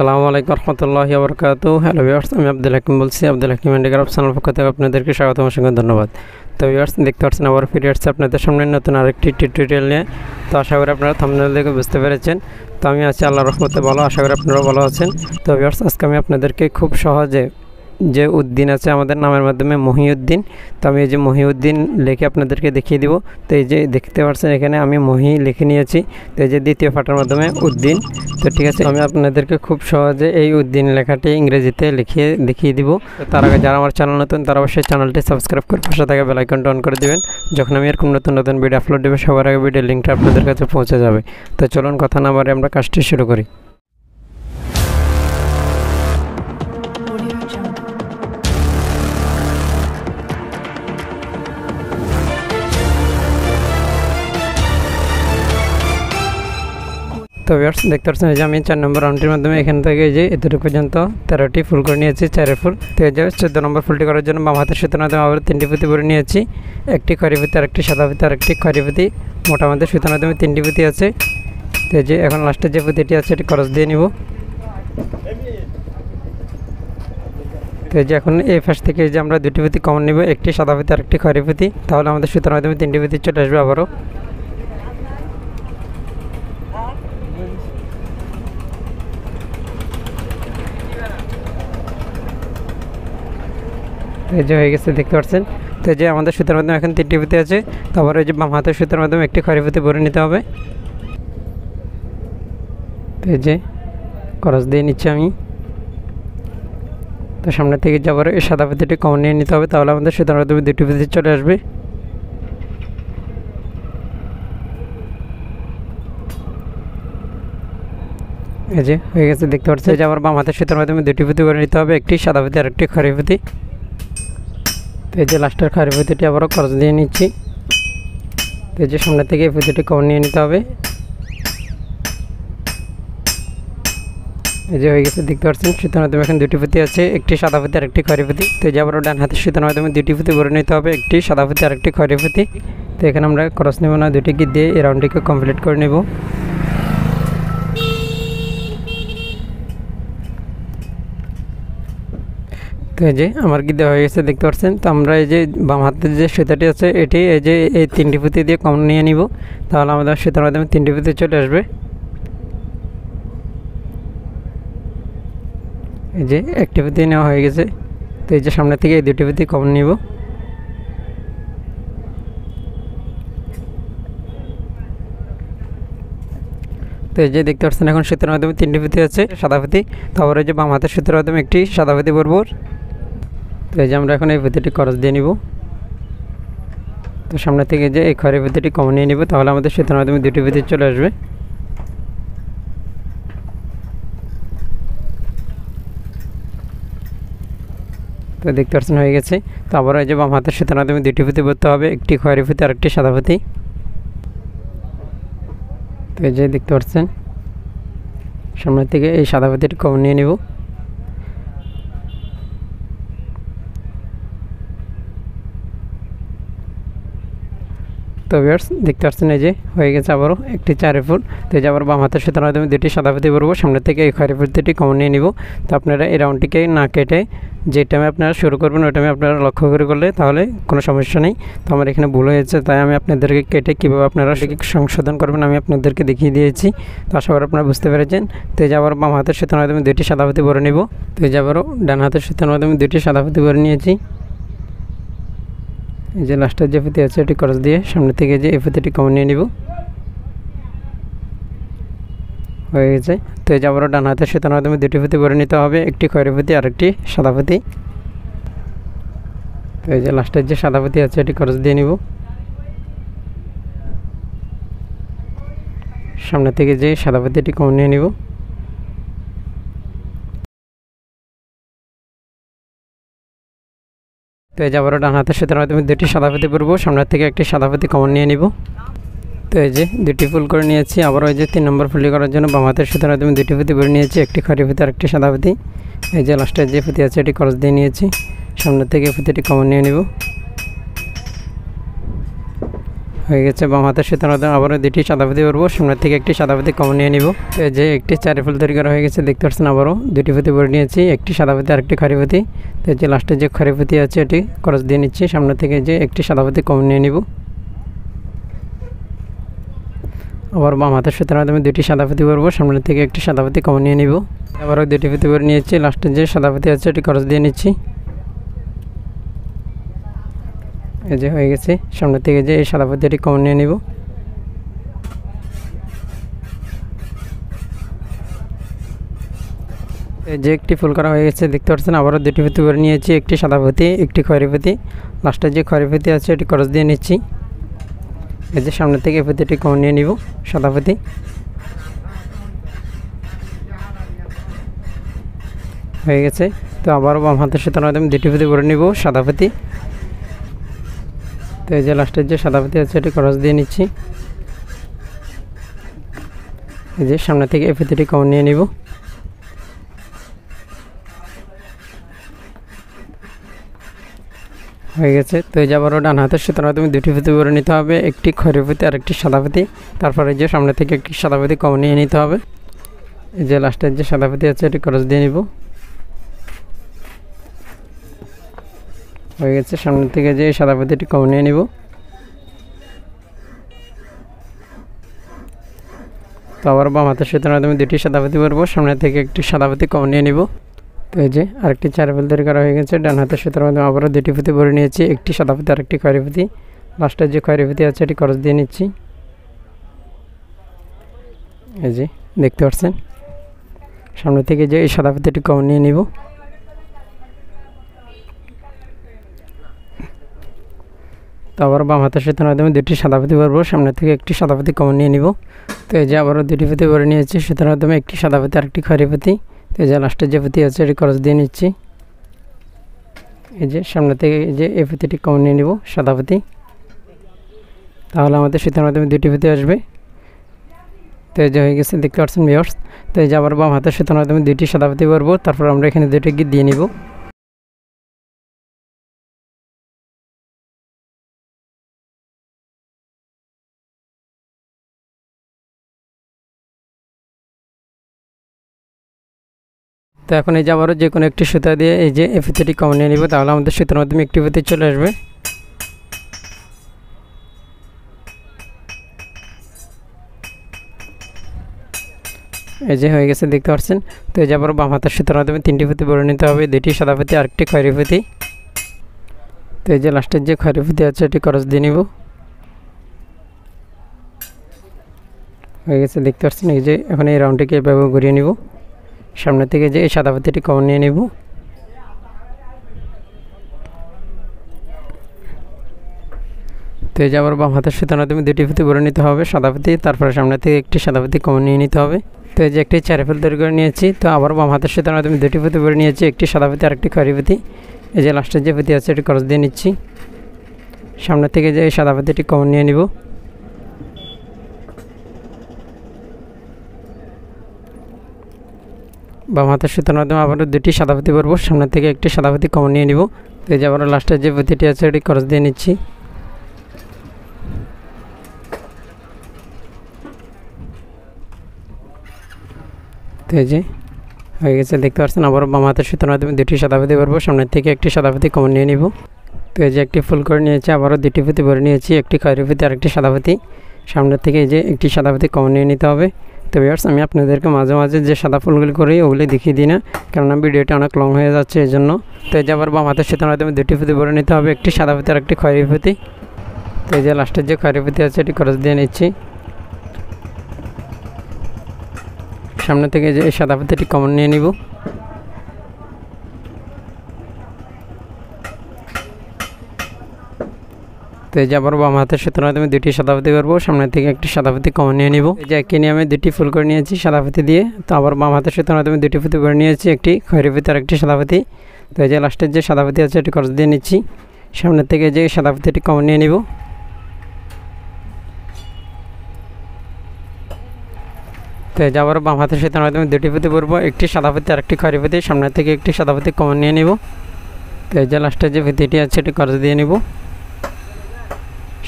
আসসালামু আলাইকুম রহমতুল্লাহি ওয়া বারাকাতুহু। হ্যালো ভিউয়ার্স, আমি আব্দুল হাকিম বলছি। আব্দুল হাকিম হ্যান্ডিক্রাফট চ্যানেল পক্ষ থেকে আপনাদেরকে স্বাগতম, অসংখ্য ধন্যবাদ। তো ভিউয়ার্স, দেখতে পাচ্ছেন আবার ফিরে আসছে আপনাদের সামনে নতুন আরেকটি টিউটোরিয়াল নিয়ে। তো আশা করি আপনারা থাম্বনেল দেখে বুঝতে পেরেছেন। তো আমি আছি আল্লাহর রহমতে ভালো, আশা করি আপনারাও ভালো আছেন। তো ভিউয়ার্স, আজকে আমি আপনাদেরকে খুব সহজে যে উদ্দিন আছে আমাদের নামের মাধ্যমে মহিউদ্দিন, তো আমি এই যে মহিউদ্দিন লিখে আপনাদেরকে দেখিয়ে দিব। তো এই যে দেখতে পাচ্ছেন এখানে আমি মহি লিখে নিয়েছি। তো এই যে দ্বিতীয় পাতার মাধ্যমে উদ্দিন। তো ঠিক আছে, আমি আপনাদেরকে খুব সহজে এই উদ্দিন লেখাটি ইংরেজিতে লিখিয়ে দেখিয়ে দিব। তো তার আগে যারা আমার চ্যানেল নতুন তারা অবশ্যই চ্যানেলটি সাবস্ক্রাইব করে পাশে থাকা বেল আইকনটা অন করে দেবেন। যখন আমি এরকম নতুন নতুন ভিডিও আপলোড দেবো সবার আগে ভিডিও লিঙ্কটা আপনাদের কাছে পৌঁছে যাবে। তো চলুন কথা না বাড়িয়ে আমরা কাজটি শুরু করি। তো ভিউয়ার্স, দেখতে পাচ্ছেন যে আমি 4 নম্বর রাউন্ডটির মাধ্যমে এখান থেকে যে এতটুকু পর্যন্ত 13টি ফুল করে নিয়েছি, 4 ফুল। তো এই যে 14 নম্বর ফুলটি করার জন্য বাম হাতের সুতার মাধ্যমে আবার 3টি পুঁতি করে নিয়েছি, একটি খয়রি পুঁতি, আরেকটি সাদা পুঁতি, আরেকটি খয়রি পুঁতি। মোটা আমাদের সুতার মাধ্যমে 3টি পুঁতি আছে। তো এই যে এখন লাস্টের যে পুঁতিটি আছে এটি ক্রস দিয়ে নিব। তো এই যে এখন এই পাশ থেকে যে আমরা 2টি পুঁতি কমন নিব, একটি সাদা পুঁতি, আরেকটি খয়রি পুঁতি। তাহলে আমাদের সুতার মাধ্যমে 3টি পুঁতি চলে আসবে আবারও। এই যে হয়ে গেছে, দেখতে পাচ্ছেন। তো এই যে আমাদের সুতার মাধ্যমে এখন 3টি পুঁতি আছে। তারপরে এই যে বাম হাতের সুতার মাধ্যমে একটি খয়রি পুঁতি ভরে নিতে হবে। তো এই যে ক্রস দিয়ে নিচ্ছি আমি। তো সামনে থেকে যাবার এই সাদা পুঁতিটি কমন নিয়ে নিতে হবে, তাহলে আমাদের সুতার মাধ্যমে 2টি পুঁতি চলে আসবে। এই যে হয়ে গেছে, দেখতে পাচ্ছেন। যে আবার বাম হাতের সুতার মাধ্যমে 2টি পুঁতি ভরে নিতে হবে, একটি সাদা পুঁতি আর একটি খয়রি পুঁতি। তো এই যে লাস্টের খয়রি পুঁতিটি আবারও ক্রস দিয়ে নিচ্ছি। তো এই যে সামনে থেকে এই পুঁতিটি কমন নিয়ে নিতে হবে। এই যে হয়ে গেছে, দেখতে পাচ্ছেন। সুতার মাধ্যমে এখন 2টি পুঁতি আছে, একটি সাদা পুঁতি আর একটি খয়রি পুঁতি। তো এই যে আবারও ডান হাতের সুতার মাধ্যমে 2টি পুঁতি ভরে নিতে হবে, একটি সাদা পুঁতি আর একটি খয়রি পুঁতি। তো এখানে আমরা ক্রস নেব না, 2টি গিট দিয়ে এই রাউন্ডটিকে কমপ্লিট করে নেব। তো এই যে আমার গিট দেওয়া হয়ে গেছে, দেখতে পাচ্ছেন। তো আমরা এই যে বাম হাতের যে সুতাটি আছে এটি এই যে এই 3টি পুঁতি দিয়ে কমন নিয়ে নিব, তাহলে আমাদের সুতার মাধ্যমে 3টি পুঁতি চলে আসবে। এই যে একটি পুঁতি নেওয়া হয়ে গেছে। তো এই যে সামনে থেকে এই 2টি পুঁতি কমন নিব। তো এই যে দেখতে পাচ্ছেন এখন সুতার মাধ্যমে 3টি পুঁতি আছে, সাদা পুঁতি। তারপরে এই যে বাম হাতের সুতার মাধ্যমে একটি সাদা পুঁতি বরাবর। তো এই যে আমরা এখন এই পুঁতিটি ক্রস দিয়ে নিব। তো সামনে থেকে যে এই খয়রি পুঁতিটি কমন নিয়ে নিব, তাহলে আমাদের সুতার মাধ্যমে 2টি পুঁতি চলে আসবে। তো দেখতে পাচ্ছেন হয়ে গেছে। তো আবার এই যে বাম হাতের সুতার মাধ্যমে 2টি পুঁতি ভরতে হবে, একটি খয়রি পুঁতি আর একটি সাদা পুঁতি। তো এই যে দেখতে পাচ্ছেন সামনে থেকে এই সাদা পুঁতিটি কমন নিয়ে নিব। তো ভিউয়ার্স, দেখতে পাচ্ছেন এই যে হয়ে গেছে আবারও একটি 4 ফুল। তো এই যে আবার বাম হাতের সুতার মাধ্যমে 2টি সাদা পুঁতি ভরবো, সামনে থেকে এই খয়রি পুঁতিটি কমন নিয়ে নিব। তো আপনারা এই রাউন্ডটিকে না কেটে যে টাইমে আপনারা শুরু করবেন ওই টাইমে আপনারা লক্ষ্য করে করলে তাহলে কোনো সমস্যা নেই। তো আমার এখানে ভুল হয়েছে, তাই আমি আপনাদেরকে কেটে কীভাবে আপনারা সেটি সংশোধন করবেন আমি আপনাদেরকে দেখিয়ে দিয়েছি। তো আশা করি আপনারা বুঝতে পেরেছেন। তো এই যে আবার বাম হাতের সুতার মাধ্যমে 2টি সাদা পুঁতি ভরে নিব। তো এই যে আবারও ডান হাতের সুতার মাধ্যমে 2টি সাদা পুঁতি ভরে নিয়েছি। এই যে লাস্টের যে পুঁতি আছে এটি ক্রস দিয়ে সামনে থেকে যে এই পুঁতিটি কমন নিয়ে নিব। হয়ে গেছে। তো এই যে আবারও ডান হাতের সুতার মাধ্যমে 2টি পুঁতি ভরে নিতে হবে, একটি খয়রি পুঁতি আর একটি সাদা পুঁতি। তো এই যে লাস্টের যে সাদা পুঁতি আছে এটি ক্রস দিয়ে নিব। সামনে থেকে যে সাদা পুঁতিটি কমন নিয়ে নিব। তো এই যে আবারও ডান হাতের সুতার মাধ্যমে 2টি সাদা পুঁতি ভরবো, সামনের থেকে একটি সাদা পুঁতি কমন নিয়ে নিব। তো এই যে 2টি ফুল করে নিয়েছি। আবার ওই যে 3 নম্বর ফুলটি করার জন্য বাম হাতের সুতার মাধ্যমে 2টি পুঁতি ভরে নিয়েছি, একটি খয়রি পুঁতি আর একটি সাদা পুঁতি। এই যে লাস্টের যে পুঁতি আছে এটি ক্রস দিয়ে নিয়েছি, সামনের থেকে পুঁতিটি কমন নিয়ে নিব। হয়ে গেছে। বাম হাতের সুতার মাধ্যমে আবারও দুটি সাদা পুঁতি ভরবো, সামনের থেকে একটি সাদা পুঁতি কমন নিয়ে নিব। এই যে একটি চারি ফুল তৈরি করা হয়ে গেছে, দেখতে পাচ্ছেন আবারও দুটি পুঁতি ভরে নিয়েছি, একটি সাদা পুঁতি আরেকটি খড়ি পুঁতি। তো এই যে লাস্টে যে খড়ি পুঁতি আছে এটি ক্রস দিয়ে নিচ্ছি, সামনে থেকে যে একটি সাদা পুঁতি কমন নিয়ে নিব। আবার বাম হাতের সুতার মাধ্যমে দুটি সাদা পুঁতি ভরবো, সামনের থেকে একটি সাদা পুঁতি কমন নিয়ে নিব। আবারও দুটি পুঁতি ভরে নিয়েছি, লাস্টে যে সাদা পুঁতি আছে এটি ক্রস দিয়ে নিচ্ছি। এই যে হয়ে গেছে, সামনের থেকে যে এই সাদা পুঁতি এটি কমন নিয়ে নিব। এই যে একটি ফুল করা হয়ে গেছে, দেখতে পাচ্ছেন আবারও দুটি পুঁতি ভরে নিয়েছি, একটি সাদা পুঁতি একটি খয়েরি পুঁতি। লাস্টে যে খয়েরি পুঁতি আছে এটি ক্রস দিয়ে নিচ্ছি। এই যে সামনের থেকে এই পুঁতিটি কমন নিয়ে নিব, সাদা পুঁতি। হয়ে গেছে। তো আবারও বাম হাতের সুতার মাধ্যমে দুটি পুঁতি ভরে নিব, সাদা পুঁতি। তো এই যে লাস্টের যে সাদা পুঁতি আছে এটি ক্রস দিয়ে নিচ্ছি। এই যে সামনে থেকে এই পুঁতিটি কমন নিয়ে নিব। হয়ে গেছে। তো এই যে আবারও ডান হাতের সুতার মাধ্যমে দুটি পুঁতি ভরে নিতে হবে, একটি খয়েরি পুঁতি আর একটি সাদা পুঁতি। তারপরে যে সামনে থেকে একটি সাদা পুঁতি কমন নিয়ে নিতে হবে। এই যে লাস্টের যে সাদা পুঁতি আছে এটি ক্রস দিয়ে নিব। হয়ে গেছে। সামনে থেকে যে সাদা পুঁতিটি কমন নিয়ে নিব। তো আবার বাম হাতের সুতার মাধ্যমে দুটি সাদা পুঁতি ভরবো, সামনে থেকে একটি সাদা পুঁতি কমন নিয়ে নিব। তো এই যে আরেকটি চারি ফুল তৈরি করা হয়ে গেছে, ডান হাতের সুতার মাধ্যমে আবারও দুটি পুঁতি ভরে নিয়েছি, একটি সাদা পুঁতি আর একটি খয়েরি পুঁতি। লাস্টের যে খয়েরি পুঁতি আছে এটি ক্রস দিয়ে নিচ্ছি। এই যে দেখতে পাচ্ছেন, সামনে থেকে যে এই সাদা পুঁতিটি কমন নিয়ে নিব। তো আবার বাম হাতের সুতার মাধ্যমে দুটি সাদা পুঁতি ভরবো, সামনে থেকে একটি সাদা পুঁতি কমন নিয়ে নিব। তো এই যে আবারও দুটি পুঁতি ভরে নিয়েছি, সুতার মাধ্যমে একটি সাদা পুঁতি আর একটি খয়েরি পুঁতি। তো এই যে লাস্টের যে পুঁতি আছে এটি ক্রস দিয়ে নিচ্ছি। এই যে সামনে থেকে যে এই পুঁতিটি কমন নিয়ে নিব, সাদা পুঁতি। তাহলে আমাদের সুতার মাধ্যমে দুটি পুঁতি আসবে। তো এই যে হয়ে গেছে, দেখতে পাচ্ছেন ভিউয়ার্স। তো এই যে আবার বাম হাতের সুতার মাধ্যমে দুটি সাদা পুঁতি ভরবো, তারপর আমরা এখানে দুটি গিট দিয়ে নিব। তো এখন এই যে আবারও যে কোনো একটি সুতা দিয়ে এই যে এই পুঁতিটি কমন নিয়ে নিব, তাহলে আমাদের সুতার মাধ্যমে একটি পুঁতি চলে আসবে। এই যে হয়ে গেছে, দেখতে পাচ্ছেন। তো এই যে আবার বাম হাতের সুতার মাধ্যমে তিনটি পুঁতি ভরে নিতে হবে, দুটি সাদা পুঁতি আর একটি খয়েরি পুঁতি। তো এই যে লাস্টের যে খয়েরি পুঁতি আছে এটি ক্রস দিয়ে নিব। হয়ে গেছে, দেখতে পাচ্ছেন। এই যে এখন এই রাউন্ডটিকে এভাবে ঘুরিয়ে নিব, সামনে থেকে যে এই সাদা পুঁতিটি কমন নিয়ে নিব। তো এই যে আবার বাম হাতের সুতার মাধ্যমে দুটি পুঁতি ভরে নিতে হবে, সাদা পুঁতি। তারপরে সামনে থেকে একটি সাদা পুঁতি কমন নিয়ে নিতে হবে। তো এই যে একটি চারি ফুল তৈরি করে নিয়েছি। তো আবার বাম হাতের সুতার মাধ্যমে দুটি পুঁতি ভরে নিয়েছি, একটি সাদা পুঁতি আর একটি খয়েরি পুঁতি। এই যে লাস্টের যে পুঁতি আছে এটি ক্রস দিয়ে নিচ্ছি, সামনে থেকে যে এই সাদা পুঁতিটি কমন নিয়ে নিব। বাম হাতের সুতার মাধ্যমে আবারও দুটি সাদা পুঁতি ভরবো, সামনে থেকে একটি সাদা পুঁতি কমন নিয়ে নিব। তো এই যে আবারও লাস্টের যে পুঁতিটি আছে এটি ক্রস দিয়ে নিচ্ছি। তো এই যে হয়ে গেছে, দেখতে পাচ্ছেন। আবারও বাম হাতের সুতার মাধ্যমে দুটি সাদা পুঁতি ভরবো, সামনের থেকে একটি সাদা পুঁতি কমন নিয়ে নিব। তো এই যে একটি ফুল করে নিয়েছি, আবারও দুটি পুঁতি ভরে নিয়েছি, একটি খয়েরি পুঁতি আর একটি সাদা পুঁতি। সামনের থেকে এই যে একটি সাদা পুঁতি কমন নিয়ে নিতে হবে। তো ভিউয়ার্স, আমি আপনাদেরকে মাঝে মাঝে যে সাদা ফুলগুলি করি ওগুলি দেখিয়ে দিই না, কেননা ভিডিওটা অনেক লং হয়ে যাচ্ছে এই জন্য। তো এই যে আবার বাম হাতের সুতার মাধ্যমে দুটি পুঁতি ভরে নিতে হবে, একটি সাদা পুঁতি আর একটি খয়েরি পুঁতি। তো এই যে লাস্টের যে খয়েরি পুঁতি আছে এটি ক্রস দিয়ে নিচ্ছি, সামনে থেকে যে এই সাদা পুঁতিটি কমন নিয়ে নিব। তো এই যে আবার বাম হাতের সুতার মাধ্যমে দুটি সাদা পুঁতি করবো, সামনে থেকে একটি সাদা পুঁতি কমন নিয়ে নিব। এই যে একই নিয়মে দুটি ফুল করে নিয়েছি সাদা পুঁতি দিয়ে। তো আবার বাম হাতের সুতার মাধ্যমে দুটি পুঁতি করে নিয়েছি, একটি খয়েরি পুঁতি আর একটি সাদা পুঁতি। তো এই যে লাস্টের যে সাদা পুঁতি আছে এটি ক্রস দিয়ে নিচ্ছি, সামনে থেকে যে সাদা পুঁতিটি কমন নিয়ে নিব। তো এই যে আবার বাম হাতের সুতার মাধ্যমে দুটি পুঁতি করবো, একটি সাদা পুঁতি আর একটি খয়েরি পুঁতি। সামনে থেকে একটি সাদা পুঁতি কমন নিয়ে নিব। তো এই যে লাস্টের যে পুঁতিটি আছে এটি ক্রস দিয়ে নিব।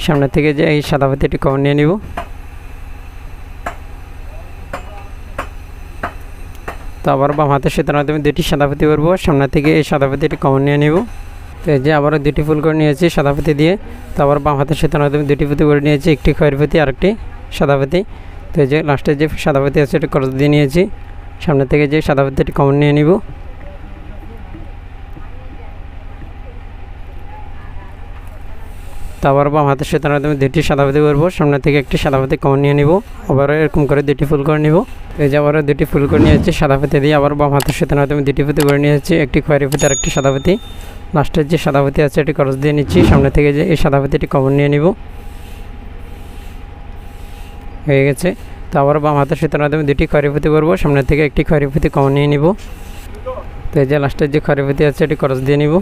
সামনে থেকে যে এই সাদা পাতিটি কমন নিয়ে নিব। তো আবার বাম হাতের সুতার মাধ্যমে দুটি সাদা পাতি করবো, সামনে থেকে এই সাদা পাতিটি কমন নিয়ে নিব। তো এই যে আবারও দুটি ফুল করে নিয়েছি সাদা পাতি দিয়ে। তো আবার বাম হাতের সুতার মাধ্যমে দুটি পাতি করে নিয়েছি, একটি খয়েরি পাতি আর একটি সাদা পাতি। তো এই যে লাস্টে যে সাদা পাতি আছে এটা ক্রস দিয়ে নিয়েছি, সামনে থেকে যে সাদা পাতিটি কমন নিয়ে নিব। তো আবার বাম হাতের সুতার মাধ্যমে দুটি সাদা পাতি করবো, সামনে থেকে একটি সাদা পাতি কমন নিয়ে নিব। আবারও এরকম করে দুটি ফুল করে নিব। এই যে আবারও দুটি ফুল করে নিয়েছি সাদা পাতি দিয়ে। আবার বাম হাতের সুতার মাধ্যমে দুটি পাতি করে নিয়েছি, একটি খয়েরি পাতি আর একটি সাদা পাতি। লাস্টের যে সাদা পাতি আছে এটি ক্রস দিয়ে নিচ্ছি, সামনে থেকে যে এই সাদা পাতিটি কমন নিয়ে নিব। হয়ে গেছে। তো আবার বাম হাতের সুতার মাধ্যমে দুটি খয়েরি পাতি করবো, সামনে থেকে একটি খয়েরি পাতি কমন নিয়ে নিব। তো এই যে লাস্টের যে খয়েরি পাতি আছে এটি ক্রস দিয়ে নিব,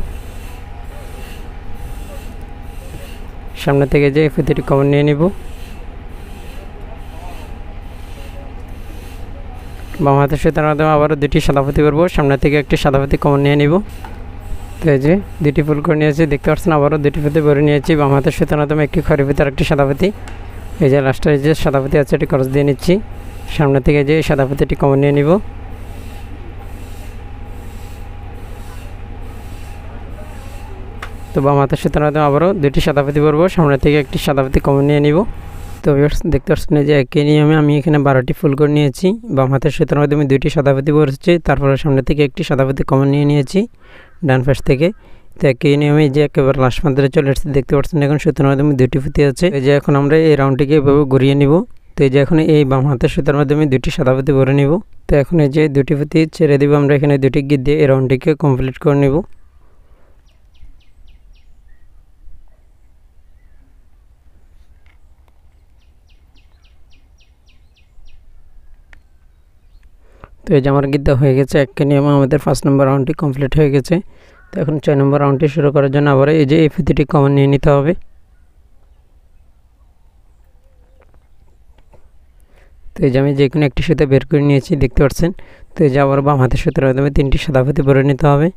সামনে থেকে যে এই পাতিটি কমন নিয়ে নিব। বাম হাতের সুতার মাধ্যমে আবারও দুটি সাদা পাতি করবো, সামনে থেকে একটি সাদা পাতি কমন নিয়ে নিব। তো এই যে দুটি ফুল করে নিয়েছি, দেখতে পাচ্ছেন আবারও দুটি পাতি ভরে নিয়েছি। বাম হাতের সুতার মাধ্যমে একটি খয়েরি পাতি আর একটি সাদা পাতি। এই যে লাস্টের যে সাদা পাতি আছে এটি ক্রস দিয়ে নিচ্ছি, সামনে থেকে যে সাদা পাতিটি কমন নিয়ে নিব। তো বাম হাতের সুতার মাধ্যমে আবারও দুটি সাদা পাতি ভরবো, সামনে থেকে একটি সাদা পাতি কমন নিয়ে নিব। তো দেখতে পাচ্ছেন যে একই নিয়মে আমি এখানে 12টি ফুল করে নিয়েছি। বাম হাতের সুতার মাধ্যমে দুইটি সাদা পাতি ভরছি, তারপরে সামনে থেকে একটি সাদা পাতি কমন নিয়ে নিয়েছি ডান পাশ থেকে। তো একই নিয়মে যে একেবারে লাস্ট পর্যন্ত চলে এসেছে, দেখতে পাচ্ছেন এখন সুতার মাধ্যমে দুটি পুঁতি আছে। এই যে এখন আমরা এই রাউন্ডটিকে এভাবে ঘুরিয়ে নিব। তো এই যে এখন এই বাম হাতের সুতার মাধ্যমে দুটি সাদা পুঁতি ভরে নিব। তো এখন এই যে দুটি পুঁতি ছেড়ে দিব, আমরা এখানে দুটি গিট দিয়ে এই রাউন্ডটিকে কমপ্লিট করে নেব। তো এই যে আমার গিট দেওয়া হয়ে গেছে। একই নিয়মে আমাদের 1 নম্বর রাউন্ডটি কমপ্লিট হয়ে গেছে। তো এখন 6 নম্বর রাউন্ডটি শুরু করার জন্য আবার এই যে এই ফিতিটি কমন নিয়ে নিতে হবে। তো এই যে আমি যে কোনো একটি সুতা বের করে নিয়েছি, দেখতে পাচ্ছেন। তো এই যে আবার বাম হাতের সুতার মাধ্যমে 3টি সাদা পুঁতি ভরে নিতে হবে।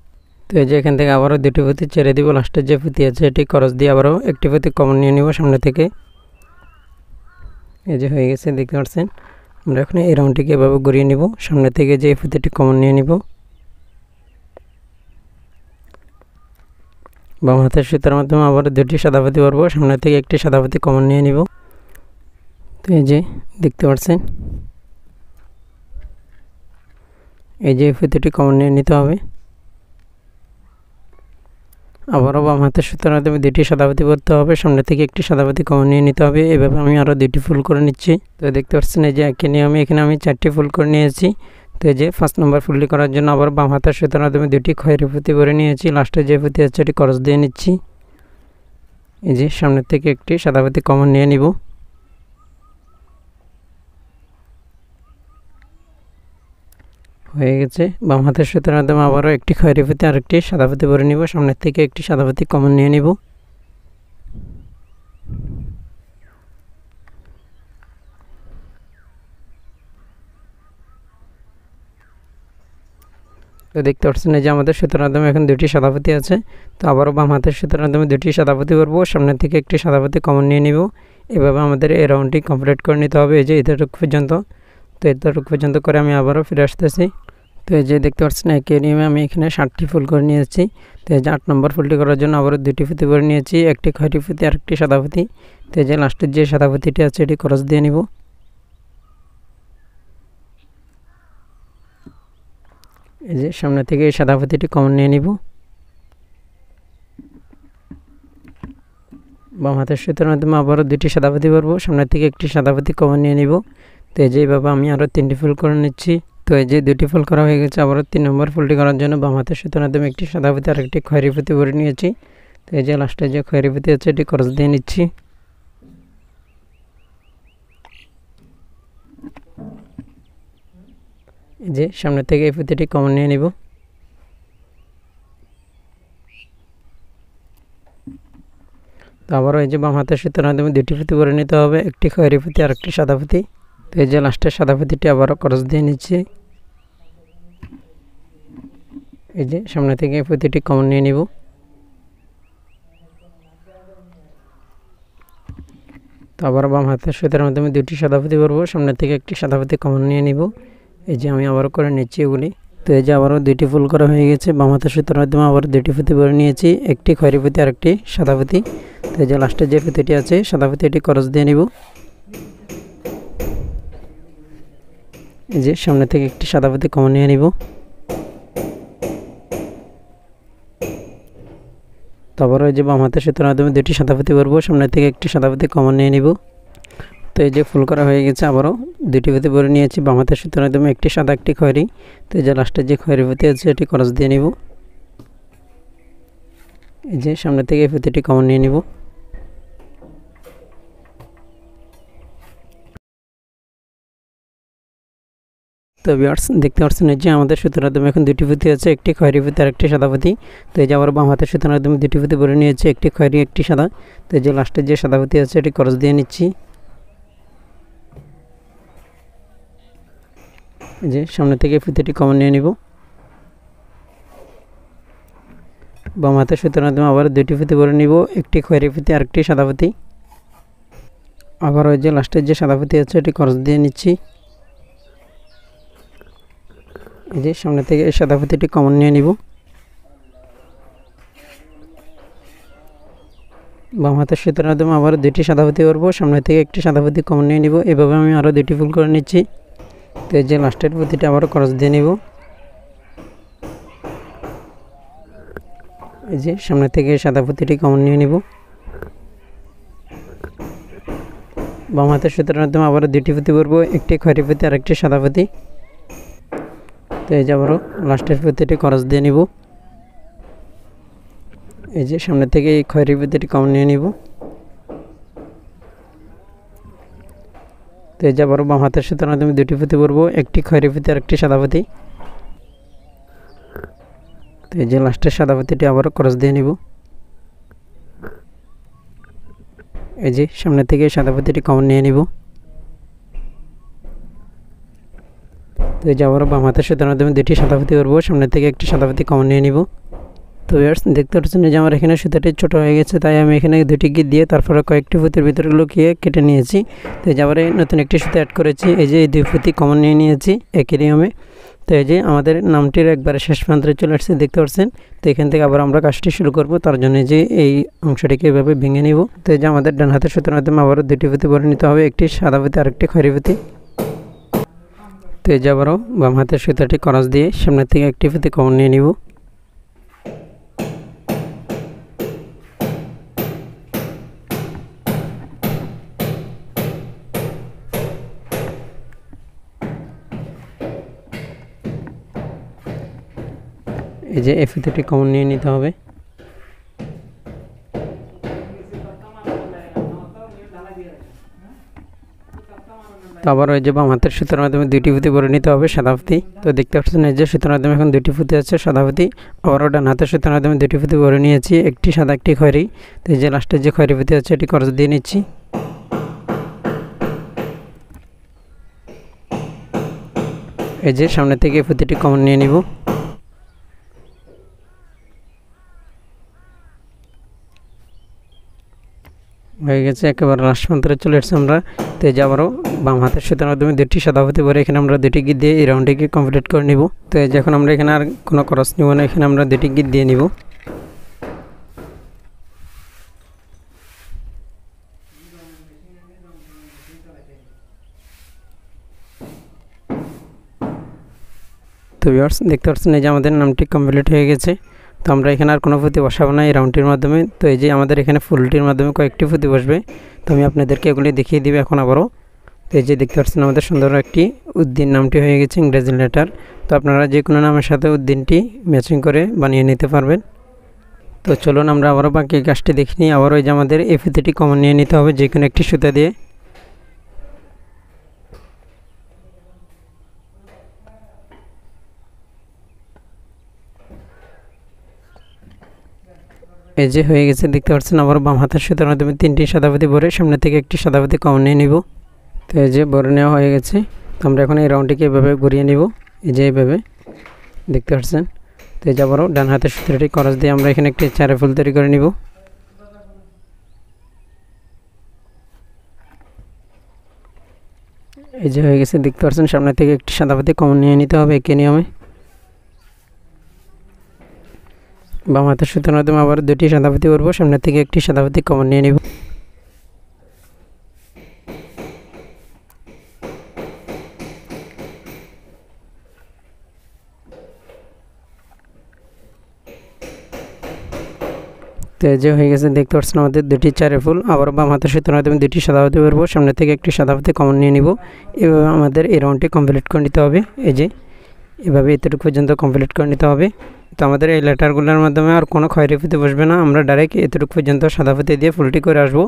তো এই যে এখান থেকে আবারও দুটি পুঁতি ছেড়ে দিব, লাস্টের যে পুঁতি আছে এটি ক্রস দিয়ে আবারও একটি পুঁতি কমন নিয়ে নিব সামনে থেকে। এই যে হয়ে গেছে, দেখতে পাচ্ছেন। আমরা এখন এই রাউন্ডটিকে এভাবে ঘুরিয়ে নিব, সামনে থেকে যে পুঁতিটি কমন নিয়ে নিব। বাম হাতের সুতার মাধ্যমে আবার দুটি সাদা পাতি ভরবো, সামনে থেকে একটি সাদা পাতি কমন নিয়ে নিব। তো এই যে দেখতে পাচ্ছেন, এই যে পুঁতিটি কমন নিয়ে নিতে হবে। আবারও বাম হাতের সুতার মাধ্যমে দুটি সাদা পাতি ভরতে হবে, সামনে থেকে একটি সাদা পাতি কমন নিয়ে নিতে হবে। এভাবে আমি আরও দুটি ফুল করে নিচ্ছি। তো দেখতে পাচ্ছেন এই যে একই নিয়মে এখানে আমি 4টি ফুল করে নিয়েছি। তো এই যে 1 নম্বর ফুলটি করার জন্য আবার বাম হাতের সুতার মাধ্যমে দুটি খয়েরি পুঁতি ভরে নিয়েছি, লাস্টে যে পুঁতি আছে এটি ক্রস দিয়ে নিচ্ছি। এই যে সামনের থেকে একটি সাদা পাতি কমন নিয়ে নিব। হয়ে গেছে। বাম হাতের সুতার মাধ্যমে আবারও একটি খয়েরি পুঁতি আর একটি সাদা পাতি ভরে নিব, সামনের থেকে একটি সাদা পাতি কমন নিয়ে নিব। তো দেখতে পাচ্ছেন এই যে আমাদের সুতার মাধ্যমে এখন দুটি সাদা পাতি আছে। তো আবারও বাম হাতের সুতার মাধ্যমে দুটি সাদা পাতি করবো, সামনের থেকে একটি সাদা পাতি কমন নিয়ে নিব। এভাবে আমাদের এই রাউন্ডটি কমপ্লিট করে নিতে হবে, এই যে এতটুকু পর্যন্ত। তো এতটুকু পর্যন্ত করে আমি আবারও ফিরে আসতেছি। তো এই যে দেখতে পাচ্ছেন একই নিয়মে আমি এখানে 7টি ফুল করে নিয়েছি। তো এই যে 8 নম্বর ফুলটি করার জন্য আবারও দুটি পুঁতি করে নিয়েছি, একটি খয়েরি পুঁতি আর একটি সাদা পুঁতি। তো এই যে লাস্টের যে সাদা পুঁতিটি আছে এটি ক্রস দিয়ে নিব। এই যে সামনে থেকে এই সাদা পুঁতিটি কমন নিয়ে নিব। বাম হাতের সুতার মাধ্যমে আবারও দুটি সাদা পুঁতি ভরবো, সামনে থেকে একটি সাদা পুঁতি কমন নিয়ে নিব। তো এই যে এইভাবে আমি আরও 3টি ফুল করে নিচ্ছি। তো এই যে 2টি ফুল করা হয়ে গেছে। আবারও 3 নম্বর ফুলটি করার জন্য বাম হাতের সুতার মাধ্যমে একটি সাদা পুঁতি আর একটি খয়েরি পুঁতি ভরে নিয়েছি। তো এই যে লাস্টে যে খয়েরি পুঁতি আছে এটি ক্রস দিয়ে নিচ্ছি। এই যে সামনে থেকে এই পুঁতিটি কমন নিয়ে নিব। তো আবারও এই যে বাম হাতের সুতার মাধ্যমে দুটি পুঁতি ভরে নিতে হবে, একটি খয়েরি পুঁতি আর একটি সাদা পুঁতি। তো এই যে লাস্টের সাদা পুঁতিটি আবারও ক্রস দিয়ে নিচ্ছি। এই যে সামনে থেকে এই পুঁতিটি কমন নিয়ে নিব। আবার বাম হাতের সুতার মাধ্যমে দুটি সাদা পুঁতি করবো, সামনে থেকে একটি সাদা পুঁতি কমন নিয়ে নিব। এই যে আমি আবারও করে নিচ্ছি এগুলি। তো এই যে আবারও দুইটি ফুল করা হয়ে গেছে। বাম হাতের সুতার মাধ্যমে আবার দুটি পুঁতি করে নিয়েছি, একটি খয়েরি পুঁতি আর একটি সাদা পুঁতি। তো এই যে লাস্টের যে পুঁতিটি আছে সাদা পুঁতি, এটি ক্রস দিয়ে নিব। এই যে সামনে থেকে একটি সাদা পুঁতি কমন নিয়ে নিব। তারপর ওই যে বাম হাতের সুতার মাধ্যমে দুটি সাদা পুঁতি করবো, সামনে থেকে একটি সাদা পুঁতি কমন নিয়ে নিব। তো এই যে ফুল করা হয়ে গেছে, আবারও দুটি পুঁতি ভরে নিয়েছি বাম হাতের সুতার মাধ্যমে, একটি সাদা একটি খয়েরি। তো এই যে লাস্টের যে খয়েরি পুঁতি আছে এটি ক্রস দিয়ে নিব। এই যে সামনে থেকে এই পুঁতিটি কমন নিয়ে নিব। তো ভিউয়ার্স দেখতে পাচ্ছেন এই যে আমাদের সুতার মাধ্যমে এখন দুটি পুঁতি আছে, একটি খয়েরি পুঁতি আর একটি সাদা পুঁতি। তো এই যে আবার বাম হাতের সুতার মাধ্যমে দুটি পুঁতি ভরে নিয়েছি, একটি খয়েরি একটি সাদা। তো এই যে লাস্টের যে সাদা পুঁতি আছে এটি ক্রস দিয়ে নিচ্ছি। এই যে সামনে থেকে পুঁতিটি কমন নিয়ে নিব। বাম হাতের সুতার মাধ্যমে আবার দুটি পুঁতি ভরে নিব, একটি খয়েরি পুঁতি আর একটি সাদা পুঁতি। আবার ওই যে লাস্টের যে সাদা পুঁতি আছে এটি ক্রস দিয়ে নিচ্ছি। এই যে সামনে থেকে এই সাদা পুঁতিটি কমন নিয়ে নিব। বাম হাতের সুতার মাধ্যমে আবার দুটি সাদা পুঁতি করবো, সামনে থেকে একটি সাদা পুঁতি কমন নিয়ে নিব। এভাবে আমি আরও দুটি ফুল করে নিচ্ছি। তো এই যে লাস্টের পুঁতিটা আবার ক্রস দিয়ে নিব। এই যে সামনে থেকে সাদা পুঁতিটি কমন নিয়ে নিব। বাম হাতের সুতার মাধ্যমে আবার দুটি পুঁতি করবো, একটি খয়েরি পুঁতি আর একটি সাদা পুঁতি। তো এই যে আবারও লাস্টের পুঁতিটি ক্রস দিয়ে নিব। এই যে সামনে থেকে এই খয়েরি পুঁতিটি কমন নিয়ে নিব। তো এই যে আবারও বাম হাতের সুতার মাধ্যমে দুটি পুঁতি করবো, একটি খয়েরি পুঁতি আর একটি সাদা পুঁতি। তো এই যে লাস্টের সাদা পুঁতিটি আবারও ক্রস দিয়ে নিব। এই যে সামনে থেকে সাদা পুঁতিটি কমন নিয়ে নিব। তো এই যে আবারও বাম হাতের সুতার মাধ্যমে দুটি সাদা পুঁতি করবো, সামনে থেকে একটি সাদা পুঁতি কমন নিয়ে নিব। তো ভিউয়ার্স দেখতে পাচ্ছেন যে আমার এখানে সুতাটি ছোটো হয়ে গেছে, তাই আমি এখানে দুটি গিট দিয়ে তারপরে কয়েকটি পুঁতির ভিতরে লুকিয়ে কেটে নিয়েছি। তো এই যে আবার নতুন একটি সুতা অ্যাড করেছি। এই যে এই দুই পুঁতি কমন নিয়ে নিয়েছি একই নিয়মে। তো এই যে আমাদের নামটির একবারে শেষ প্রান্তে চলে আসছে দেখতে পাচ্ছেন। তো এখান থেকে আবার আমরা কাজটি শুরু করব, তার জন্য যে এই অংশটিকে এভাবে ভেঙে নিব। তো এই যে আমাদের ডান হাতের সুতার মাধ্যমে আবারও দুটি পুঁতি ভরে নিতে হবে, একটি সাদা পুঁতি আর একটি খয়েরি পুঁতি। তো এই যে আবারও বাম হাতের সুতাটি ক্রস দিয়ে সামনে থেকে একটি পুঁতি কমন নিয়ে নিব। এই যে এই পুঁতিটি কমন নিয়ে নিতে হবে। তো আবার ওই যে বাম হাতের সুতার মাধ্যমে দুইটি পুঁতি ভরে নিতে হবে সাদা পুঁতি। তো দেখতে পাচ্ছেন এই যে সুতার মাধ্যমে এখন দুটি পুঁতি আছে সাদা পুঁতি। আবারও ডান হাতের সুতার মাধ্যমে দুটি পুঁতি ভরে নিয়েছি, একটি সাদা একটি খয়েরি। তো এই যে লাস্টের যে খয়েরি পুঁতি আছে এটি ক্রস দিয়ে নিচ্ছি। এই যে সামনে থেকে পুঁতিটি কমন নিয়ে নিব। হয়ে গেছে, একেবারে লাস্ট প্রান্তে চলে এসেছি আমরা। তো এই যে আবারও বাম হাতের সুতার মাধ্যমে দুটি সাদা পুঁতি ভরে এখানে আমরা দুটি গিট দিয়ে এই রাউন্ডটিকে কমপ্লিট করে নিব। তো এই যে এখন আমরা এখানে আর কোনো ক্রস নিব না, এখানে আমরা দুটি গিট দিয়ে নিব। তো ভিউয়ার্স দেখতে পাচ্ছেন এই যে আমাদের নামটি কমপ্লিট হয়ে গেছে। তো আমরা এখানে আর কোনো পুঁতি বসাবো না এই রাউন্ডটির মাধ্যমে। তো এই যে আমাদের এখানে ফুলটির মাধ্যমে কয়েকটি পুঁতি বসবে। তো আমি আপনাদেরকে এগুলি দেখিয়ে দিব এখন আবারও। তো এই যে দেখতে পাচ্ছেন আমাদের সুন্দর একটি উদ্দিন নামটি হয়ে গেছে ইংরেজি লেটার। তো আপনারা যে কোনো নামের সাথে উদ্দিনটি ম্যাচিং করে বানিয়ে নিতে পারবেন। তো চলুন আমরা আবারও বাকি কাজটি দেখে নিই। আবারও এই যে আমাদের এই পুঁতিটি কমন নিয়ে নিতে হবে যে কোনো একটি সুতা দিয়ে। এই যে হয়ে গেছে দেখতে পাচ্ছেন। আবার বাম হাতের সুতার মাধ্যমে তিনটি সাদা পুঁতি ভরে সামনে থেকে একটি সাদা পুঁতি কমন নিয়ে নিব। তো এই যে ভরে নেওয়া হয়ে গেছে। তো আমরা এখন এই রাউন্ডটিকে এভাবে ঘুরিয়ে নিব, এই যে এইভাবে দেখতে পাচ্ছেন। তো এই যে আবারও ডান হাতের সুতাটি ক্রস দিয়ে আমরা এখানে একটি চারে ফুল তৈরি করে নিব। এই যে হয়ে গেছে, দেখতে পাচ্ছেন সামনে থেকে একটি সাদা পাতি কমন নিয়ে নিতে হবে একই নিয়মে। বাম হাতের সুতার মাধ্যমে আবার দুটি সাদা পাতি করবো, সামনে থেকে একটি সাদা পাতি কমন নিয়ে নিব। তো এই যে হয়ে গেছে, দেখতে পাচ্ছেন আমাদের দুটি চারে ফুল। আবার বাম হাতের সুতার মাধ্যমে দুটি সাদা পাতি করবো, সামনে থেকে একটি সাদা পাতি কমন নিয়ে নিব। এভাবে আমাদের এই রাউন্ডটি কমপ্লিট করে নিতে হবে। এই যে এভাবে এতটুকু পর্যন্ত কমপ্লিট করে নিতে হবে। তো আমাদের এই লেটারগুলোর মাধ্যমে আর কোনো ক্ষয়রেফিতে বসবে না, আমরা ডাইরেক্ট এতটুকু পর্যন্ত সাদা ফুতি দিয়ে ফুলটি করে আসবো।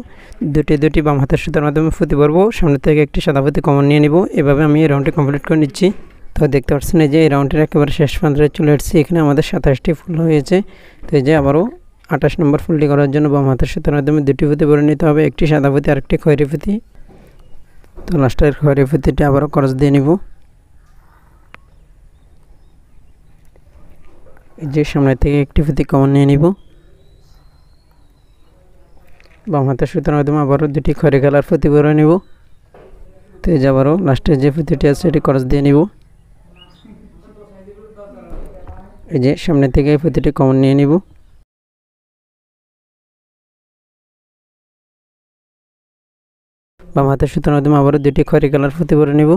দুটি বাম হাতের সুতার মাধ্যমে ফুতি ভরবো, সামনে থেকে একটি সাদা ফুতি কমন নিয়ে নিব। এভাবে আমি এই রাউন্ডটি কমপ্লিট করে নিচ্ছি। তো দেখতে পাচ্ছেন এই যে এই রাউন্ডের একেবারে শেষ প্রান্তে চলে এসেছি। এখানে আমাদের 27টি ফুল হয়েছে। তো এই যে আবারও 28 নম্বর ফুলটি করার জন্য বাম হাতের সুতার মাধ্যমে দুটি ফুতি ভরে নিতে হবে, একটি সাদা ফুতি আর একটি খয়েরি ফুতি। তো লাস্টের খয়েরি ফুতিটি আবারও ক্রস দিয়ে নিব। এই যে সামনে থেকে একটি ফুতি কমন নিয়ে নিব, বাম হাতের সুতার মাধ্যমে আবারও দুটি খয়েরি কালার ফুতি ভরে নিব। তো এই যে আবারও লাস্টের যে ফুতিটি আছে সেটি ক্রস দিয়ে নিব। এই যে সামনে থেকে এই ফুতিটি কমন নিয়ে নিব। বাম হাতের সুতার মাধ্যমে আবারও দুটি খয়েরি কালার ফুতি ভরে নিব।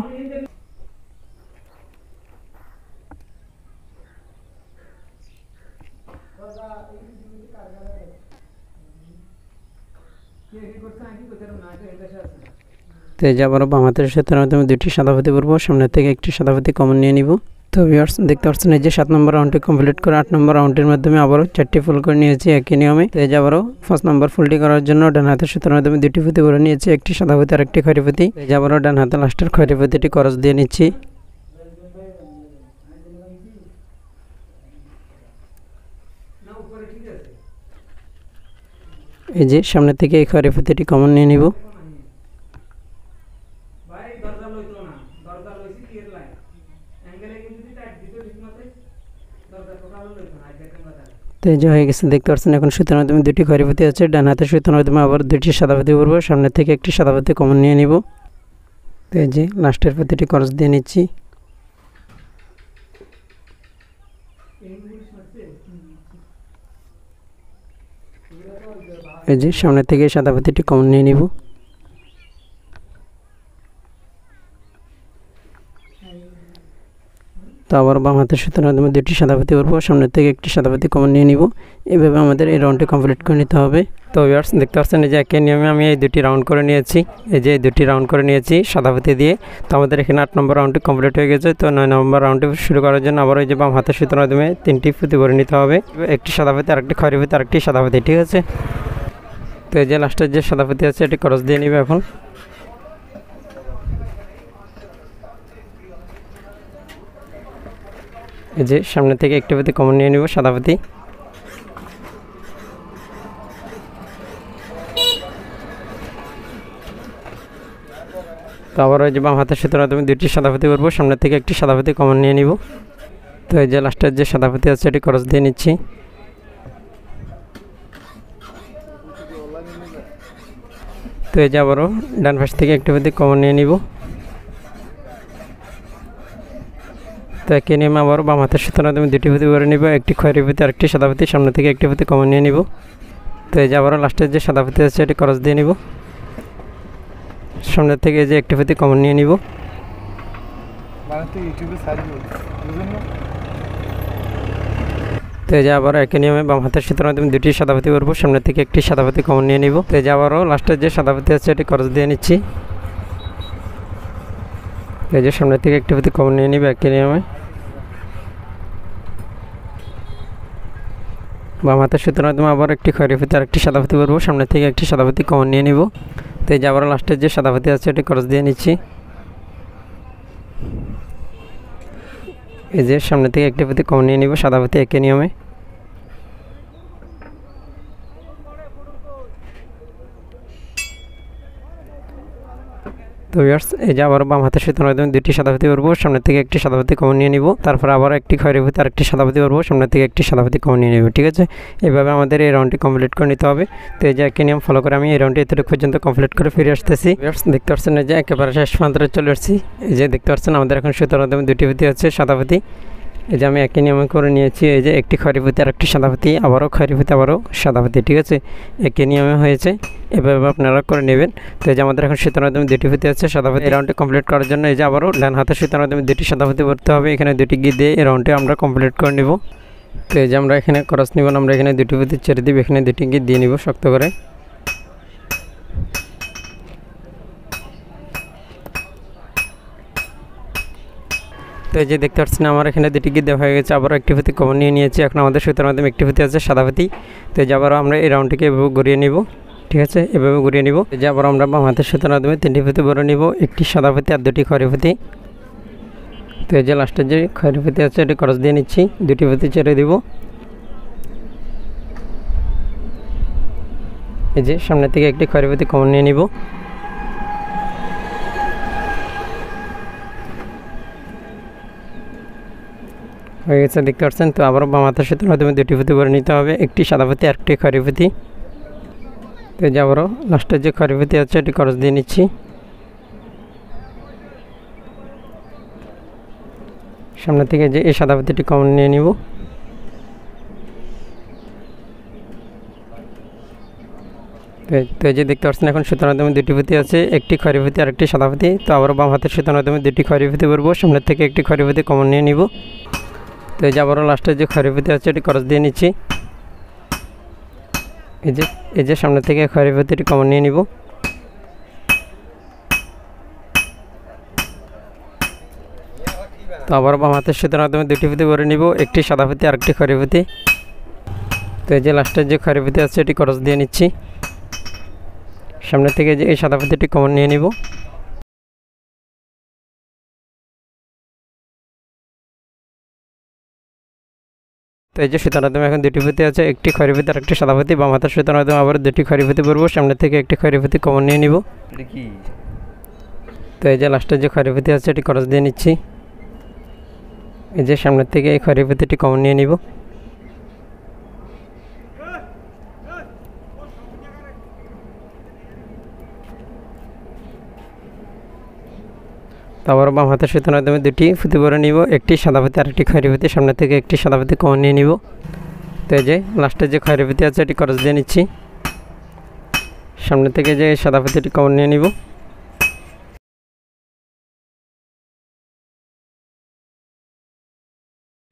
তো এই যে আবারও বাম হাতের সুতার মাধ্যমে দুটি সাদা ফুতি ভরবো, সামনে থেকে একটি সাদা ফুতি কমন নিয়ে নিব। তো ভিউয়ার্স দেখতে পাচ্ছেন এই যে 7 নম্বর রাউন্ডটি কমপ্লিট করে 8 নম্বর রাউন্ডের মাধ্যমে আবারও 4টি ফুল করে নিয়েছি একই নিয়মে। তো এই যে আবারও 5 নম্বর ফুলটি করার জন্য ডান হাতের সুতার মাধ্যমে দুটি ফুতি ভরে নিয়েছি, একটি সাদা ফুতি আর একটি খয়েরি ফুতি। এই যে আবারও ডান হাতে লাস্টের খয়েরি ফুতিটি ক্রস দিয়ে নিচ্ছি। এই যে সামনে থেকে এই খয়েরি ফুতিটি কমন নিয়ে নিব। তো এই যে হয়ে গেছে, দেখতে পাচ্ছেন এখন সুতার মাধ্যমে দুটি খয়েরি ফুতি আছে, ডান হাতের সুতার মাধ্যমে আবার দুটি সাদা ফুতি ভরবো, সামনে থেকে একটি সাদা ফুতি কমন নিয়ে নিব। তো এই যে লাস্টের ফুতিটি ক্রস দিয়ে নিচ্ছি। এই যে সামনে থেকে সাদা ফুতিটি কমন নিয়ে নিব। তো আবার বাম হাতের সুতার মাধ্যমে দুটি সাদা ফুতি ভরবো, সামনে থেকে একটি সাদা ফুতি কমন নিয়ে নিব। এভাবে আমাদের এই রাউন্ডটি কমপ্লিট করে নিতে হবে। তো ভিউয়ার্স দেখতে পাচ্ছেন এই যে একই নিয়মে আমি এই দুটি রাউন্ড করে নিয়েছি। এই যে দুটি রাউন্ড করে নিয়েছি সাদা ফুতি দিয়ে। তো আমাদের এখানে 8 নম্বর রাউন্ডটি কমপ্লিট হয়ে গেছে। তো 9 নম্বর রাউন্ডটি শুরু করার জন্য আবার এই যে বাম হাতের সুতার মাধ্যমে 3টি ফুতি ভরে নিতে হবে, একটি সাদা ফুতি আর একটি খয়েরি ফুতি আর একটি সাদা ফুতি, ঠিক আছে। তো এই যে লাস্টের যে সাদা ফুতি আছে এটি ক্রস দিয়ে নিবে এখন। এই যে সামনে থেকে একটি ফুতি কমন নিয়ে নিব সাদা ফুতি। তো আবার ওই যে বাম হাতের সুতার মাধ্যমে দুটি সাদা ফুতি করবো, সামনে থেকে একটি সাদা ফুতি কমন নিয়ে নিব। তো এই যে লাস্টের যে সাদা ফুতি আছে এটি ক্রস দিয়ে নিচ্ছি। তো এই যে আবারও ডান পাশ থেকে একটি ফুতি কমন নিয়ে নিব। তো একই নিয়মে আবারও বাম হাতের সুতার মাধ্যমে দুটি ফুতি করে নিব, একটি খয়েরি ফুতি আর একটি সাদা ফুতি, সামনে থেকে একটি ফুতি কমন নিয়ে নিব। তো এই যে আবারও লাস্টের যে সাদা ফুতি আছে এটি ক্রস দিয়ে নিব, সামনে থেকে যে একটি ফুতি কমন নিয়ে নিব। তো এই যে আবারও একই নিয়মে বাম হাতের সুতার মাধ্যমে দুটি সাদা ফুতি করবো, সামনে থেকে একটি সাদা ফুতি কমন নিয়ে নিব। তো এই যে আবারও লাস্টের যে সাদা ফুতি আছে এটি ক্রস দিয়ে নিচ্ছি। এই যে সামনে থেকে একটি ফুতি কমন নিয়ে নিব একই নিয়মে। বাম হাতের সুতার মাধ্যমে আবার একটি খয়েরি ফুতি আর একটি সাদা ফুতি করবো, সামনে থেকে একটি সাদা ফুতি কমন নিয়ে নিব। তো এই যে আবারও লাস্টের যে সাদা ফুতি আছে এটি ক্রস দিয়ে নিচ্ছি। এই যে সামনে থেকে একটি ফুতি কমন নিয়ে নিব সাদা ফুতি একই নিয়মে। তো ভিউয়ার্স এই যে আবার বাম হাতের সুতার মাধ্যমে দুটি সাদা পুঁতি করবো, সামনে থেকে একটি সাদা পুঁতি কমন নিয়ে নিব, তারপর আবার একটি খয়েরি পুঁতি আর একটি সাদা পুঁতি করবো, সামনে থেকে একটি সাদা পুঁতি কমন নিয়ে নিব। ঠিক আছে, এইভাবে আমাদের এই রাউন্ডটি কমপ্লিট করে নিতে হবে। তো এই যে একই নিয়ম ফলো করে আমি এই রাউন্ডটি এতটুকু পর্যন্ত কমপ্লিট করে ফিরে আসতেছি। ভিউয়ার্স দেখতে পাচ্ছেন এই যে একেবারে শেষ প্রান্তে চলে আসছি। এই যে দেখতে পাচ্ছেন আমাদের এখন সুতার মাধ্যমে দুটি পুঁতি আছে সাদা পুঁতি। এই যে আমি একই নিয়মে করে নিয়েছি, এই যে একটি খয়েরি পুঁতি আর একটি সাদা পুঁতি, আবারও খয়েরি পুঁতি আবারও সাদা পুঁতি। ঠিক আছে, একই নিয়মে হয়েছে, এভাবে আপনারা করে নেবেন। তো এই যে আমাদের এখন সুতার মাধ্যমে দুটি পুঁতি আছে সাদা পুঁতি। এই রাউন্ডটি কমপ্লিট করার জন্য এই যে আবারও ডান হাতের সুতার মাধ্যমে দুটি সাদা পুঁতি করতে হবে, এখানে দুটি গিয়ে দিয়ে এই রাউন্ডটি আমরা কমপ্লিট করে নেব। তো এই যে আমরা এখানে ক্রস নিব, আমরা এখানে দুটি পুঁতি ছেড়ে দিব, এখানে দুটি গিয়ে দিয়ে নিব শক্ত করে। তো এই যে দেখতে পাচ্ছেন আমার এখানে দুটি গিয়ে দেওয়া হয়ে গেছে, আবারও একটি পুঁতি কমন নিয়ে নিয়েছি। এখন আমাদের সুতার মাধ্যমে একটি পুঁতি আছে সাদা পুঁতি। তো এই যে আবারও আমরা এই রাউন্ডটিকে এভাবে ঘুরিয়ে নিব। ঠিক আছে, এভাবে ঘুরিয়ে নিব। এই যে আবার আমরা বাম হাতের সুতার মাধ্যমে তিনটি পুঁতি ভরে নিব, একটি সাদা পুঁতি আর দুটি খয়েরি পুঁতি। তো এই যে লাস্টের যে খয়েরি পুঁতি আছে এটি ক্রস দিয়ে নিচ্ছি, দুটি পুঁতি ছেড়ে দিব। এই যে সামনে থেকে একটি খয়েরি পুঁতি কমন নিয়ে নিব। হয়ে গেছে দেখতে পাচ্ছেন। তো আবারও বাম হাতের সুতার মাধ্যমে দুটি পুঁতি করে নিতে হবে, একটি সাদা পুঁতি আর একটি খয়েরি পুঁতি। তো এই যে আবারও লাস্টের যে খয়েরি পুঁতি আছে এটি ক্রস দিয়ে নিচ্ছি। সামনে থেকে যে এই সাদা পুঁতিটি কমন নিয়ে নিব। তো এই যে দেখতে পাচ্ছেন এখন সুতার মাধ্যমে দুটি পুঁতি আছে, একটি খয়েরি পুঁতি আর একটি সাদা পুঁতি। তো আবারও বাম হাতের সুতার মাধ্যমে দুটি খয়েরি পুঁতি করবো, সামনে থেকে একটি খয়েরি পুঁতি কমন নিয়ে নিব। তো এই যে আবারও লাস্টের যে খয়েরি পুঁতি আছে এটি ক্রস দিয়ে নিচ্ছি। এই যে সামনে থেকে খয়েরি পুঁতিটি কমন নিয়ে নিব। তো আবার বাম হাতের সুতার মাধ্যমে দুটি পুঁতি করে নিব, একটি সাদা পুঁতি আর একটি খয়েরি পুঁতি। তো এই যে লাস্টের যে খয়েরি পুঁতি আছে এটি ক্রস দিয়ে নিচ্ছি। সামনে থেকে যে এই সাদা পুঁতিটি কমন নিয়ে নিব। তো এই যে সুতার মাধ্যমে এখন দুটি পুঁতি আছে, একটি খয়েরি পুঁতি আর একটি সাদা পুঁতি। বাম হাতের সুতার মাধ্যমে আবার দুটি খয়েরি পুঁতি করবো, সামনে থেকে একটি খয়েরি পুঁতি কমন নিয়ে নিব। তো এই যে লাস্টের যে খয়েরি পুঁতি আছে এটি ক্রস দিয়ে নিচ্ছি। এই যে সামনের থেকে এই খয়েরি পুঁতিটি কমন নিয়ে নিব। তো আবার বাম হাতের সুতার মাধ্যমে দুটি পুঁতি ভরে নিব, একটি সাদা পুঁতি আর একটি খয়েরি পুঁতি। সামনে থেকে একটি সাদা পুঁতি কমন নিয়ে নিব। তো এই যে লাস্টের যে খয়েরি পুঁতি আছে এটি ক্রস দিয়ে নিচ্ছি। সামনে থেকে যে সাদা পুঁতিটি কমন নিয়ে নিব।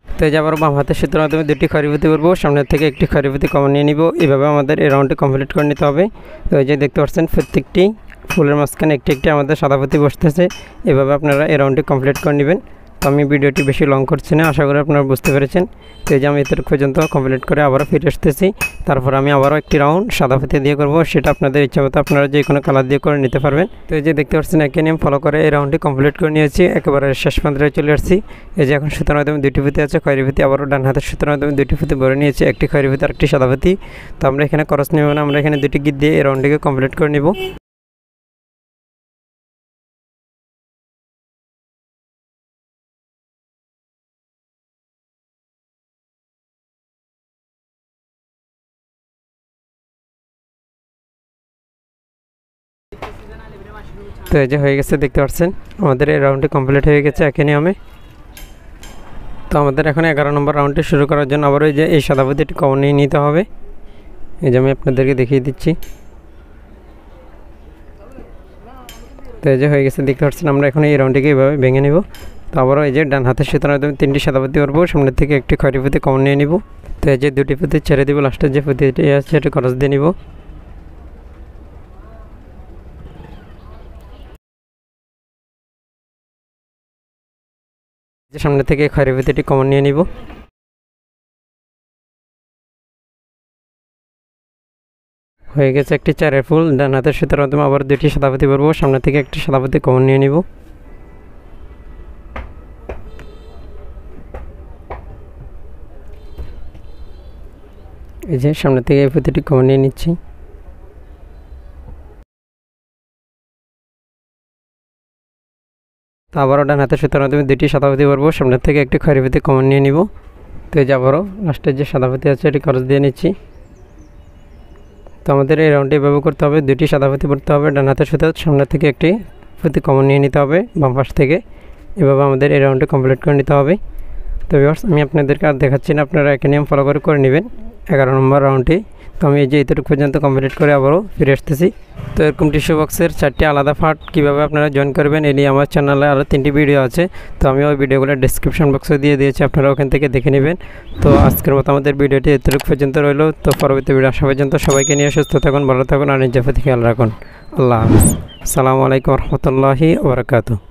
তো এই যে আবার বাম হাতের সুতার মাধ্যমে দুটি খয়েরি পুঁতি করবো, সামনের থেকে একটি খয়েরি পুঁতি কমন নিয়ে নিব। এভাবে আমাদের এই রাউন্ডটি কমপ্লিট করে নিতে হবে। তো এই যে দেখতে পাচ্ছেন প্রত্যেকটি ফুলের মাঝখানে একটি একটি আমাদের সাদা পুঁতি বসতেছে। এভাবে আপনারা এই রাউন্ডটি কমপ্লিট করে নেবেন। তো আমি ভিডিওটি বেশি লং করছি না, আশা করি আপনারা বুঝতে পেরেছেন। তো এই যে আমি এতটুকু পর্যন্ত কমপ্লিট করে আবারও ফিরে আসতেছি। তারপর আমি আবারও একটি রাউন্ড সাদা পুঁতি দিয়ে করব, সেটা আপনাদের ইচ্ছা মতো আপনারা যে কোনো কালার দিয়ে করে নিতে পারবেন। তো এই যে দেখতে পাচ্ছেন একই নিয়ম ফলো করে এই রাউন্ডটি কমপ্লিট করে নিয়েছি, একেবারে শেষ প্রান্তে চলে আসছি। এই যে এখন সুতার মাধ্যমে দুটি পুঁতি আছে, খয়েরি পুঁতি, আবারও ডান হাতের সুতার মাধ্যমে দুটি পুঁতি ভরে নিয়েছি, একটি খয়েরি পুঁতি আর একটি সাদা পুঁতি। তো আমরা এখানে ক্রস নেব না, আমরা এখানে দুটি গিট দিয়ে এই রাউন্ডটিকে কমপ্লিট করে নিব। তো এই যে হয়ে গেছে দেখতে পাচ্ছেন আমাদের এই রাউন্ডটি কমপ্লিট হয়ে গেছে একই নিয়মে। তো আমাদের এখন 11 নম্বর রাউন্ডটি শুরু করার জন্য আবার এই যে এই সাদা পুঁতিটি কমন নিয়ে নিতে হবে। এই যে আমি আপনাদেরকে দেখিয়ে দিচ্ছি। তো এই যে হয়ে গেছে দেখতে পাচ্ছেন, আমরা এখন এই রাউন্ডটিকে এইভাবে ভেঙে নেব। তো আবারও এই যে ডান হাতের সুতার মাধ্যমে তিনটি সাদা পুঁতি করবো, সামনের থেকে একটি খয়েরি পুঁতি কমন নিয়ে নিব। তো এই যে দুটি পুঁতি ছেড়ে দিব, লাস্টের যে পুঁতিটি আছে সেটি ক্রস দিয়ে নিব। সামনে থেকে খয়েরি পুঁতিটি কমন নিয়ে নিব। হয়ে গেছে একটি চারের ফুল। ডান হাতের সুতার মাধ্যমে আবার দুটি সাদা পুঁতি ভরবো, সামনে থেকে একটি সাদা পুঁতি কমন নিয়ে নিব। এই যে সামনে থেকে এই পুঁতিটি কমন নিয়ে নিচ্ছি। তো আবারও ডান হাতের সুতার মাধ্যমে দুটি সাদা ফিতে পরবো, সামনের থেকে একটি খয়েরি ফিতে কমন নিয়ে নিব। তো এই যে আবারও লাস্টের যে সাদা ফিতে আছে এটি খরচ দিয়ে নিচ্ছি। তো আমাদের এই রাউন্ডটি এভাবে করতে হবে, দুটি সাদা ফিতে পড়তে হবে, ডান হাতের সুতার সামনের থেকে একটি ফিতে কমন নিয়ে নিতে হবে বাম পাশ থেকে। এভাবে আমাদের এই রাউন্ডটি কমপ্লিট করে নিতে হবে। তো ভিউয়ার্স আমি আপনাদেরকে আর দেখাচ্ছি না, আপনারা একই নিয়ম ফলো করে নেবেন 11 নম্বর রাউন্ডটি। তো আমি এই যে এতটুকু পর্যন্ত কমপ্লিট করে আবারও ফিরে আসতেছি। তো এরকম টিস্যু বক্সের 4টি আলাদা পার্ট কীভাবে আপনারা জয়েন করবেন এ নিয়ে আমার চ্যানেলে আরও 3টি ভিডিও আছে। তো আমি ওই ভিডিওগুলো ডিসক্রিপশন বক্সে দিয়ে দিয়েছি, আপনারা ওখান থেকে দেখে নেবেন। তো আজকের মতো আমাদের ভিডিওটি এতটুকু পর্যন্ত রইল। তো পরবর্তী ভিডিও আসা পর্যন্ত সবাইকে নিয়ে সুস্থ থাকুন, ভালো থাকুন আর নিজের প্রতি খেয়াল রাখুন। আল্লাহ হাফেজ। আসসালামু আলাইকুম রহমতুল্লাহি ওয়া বারাকাতুহু।